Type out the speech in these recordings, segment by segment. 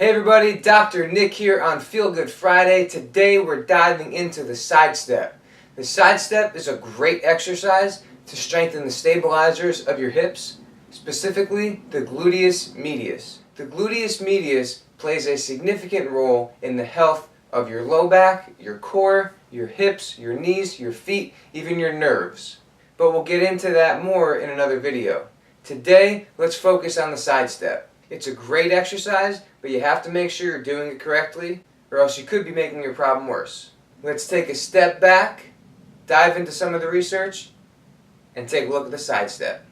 Hey everybody, Dr. Nick here on Feel Good Friday. Today we're diving into the side step. The side step is a great exercise to strengthen the stabilizers of your hips, specifically the gluteus medius. The gluteus medius plays a significant role in the health of your low back, your core, your hips, your knees, your feet, even your nerves. But we'll get into that more in another video. Today, let's focus on the side step. It's a great exercise, but you have to make sure you're doing it correctly, or else you could be making your problem worse. Let's take a step back, dive into some of the research, and take a look at the side step.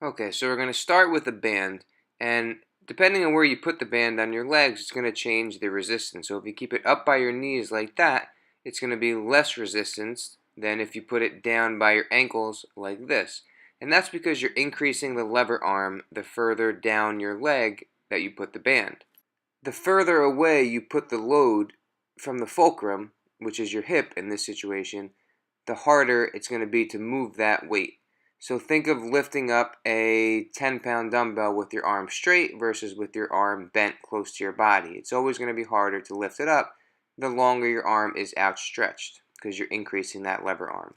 Okay, so we're going to start with a band, and depending on where you put the band on your legs, it's going to change the resistance. So if you keep it up by your knees like that, it's going to be less resistance than if you put it down by your ankles like this. And that's because you're increasing the lever arm the further down your leg that you put the band. The further away you put the load from the fulcrum, which is your hip in this situation, the harder it's going to be to move that weight. So think of lifting up a 10-pound dumbbell with your arm straight versus with your arm bent close to your body. It's always going to be harder to lift it up the longer your arm is outstretched because you're increasing that lever arm.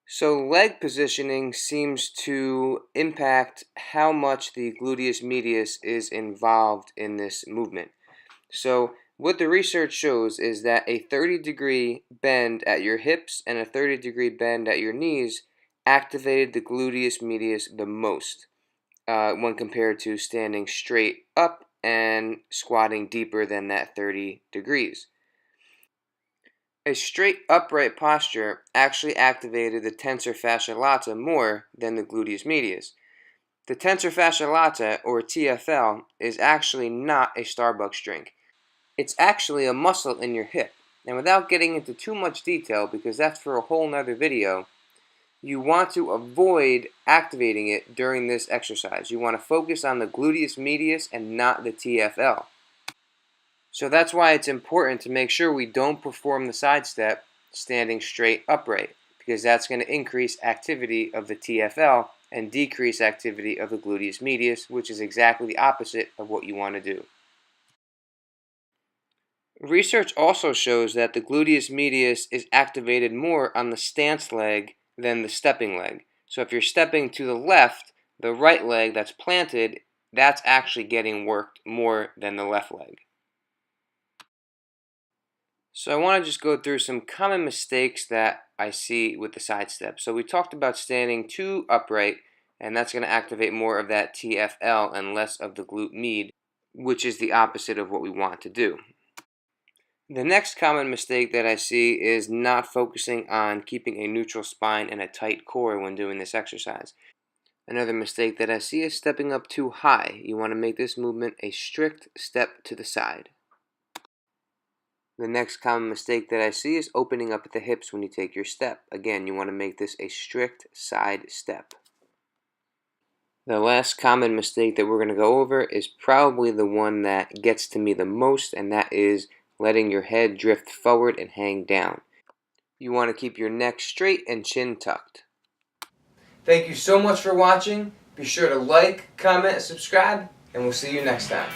So leg positioning seems to impact how much the gluteus medius is involved in this movement. So what the research shows is that a 30-degree bend at your hips and a 30-degree bend at your knees activated the gluteus medius the most when compared to standing straight up and squatting deeper than that 30 degrees. A straight upright posture actually activated the tensor fasciae lata more than the gluteus medius. The tensor fasciae lata, or TFL, is actually not a Starbucks drink. It's actually a muscle in your hip. And without getting into too much detail, because that's for a whole nother video, you want to avoid activating it during this exercise. You want to focus on the gluteus medius and not the TFL. So that's why it's important to make sure we don't perform the side step standing straight upright, because that's going to increase activity of the TFL and decrease activity of the gluteus medius, which is exactly the opposite of what you want to do. Research also shows that the gluteus medius is activated more on the stance leg than the stepping leg. So if you're stepping to the left, the right leg that's planted, that's actually getting worked more than the left leg. So I want to just go through some common mistakes that I see with the side step. So we talked about standing too upright, and that's going to activate more of that TFL and less of the glute med, which is the opposite of what we want to do. The next common mistake that I see is not focusing on keeping a neutral spine and a tight core when doing this exercise. Another mistake that I see is stepping up too high. You want to make this movement a strict step to the side. The next common mistake that I see is opening up at the hips when you take your step. Again, you want to make this a strict side step. The last common mistake that we're going to go over is probably the one that gets to me the most, and that is letting your head drift forward and hang down. You want to keep your neck straight and chin tucked. Thank you so much for watching. Be sure to like, comment, and subscribe, and we'll see you next time.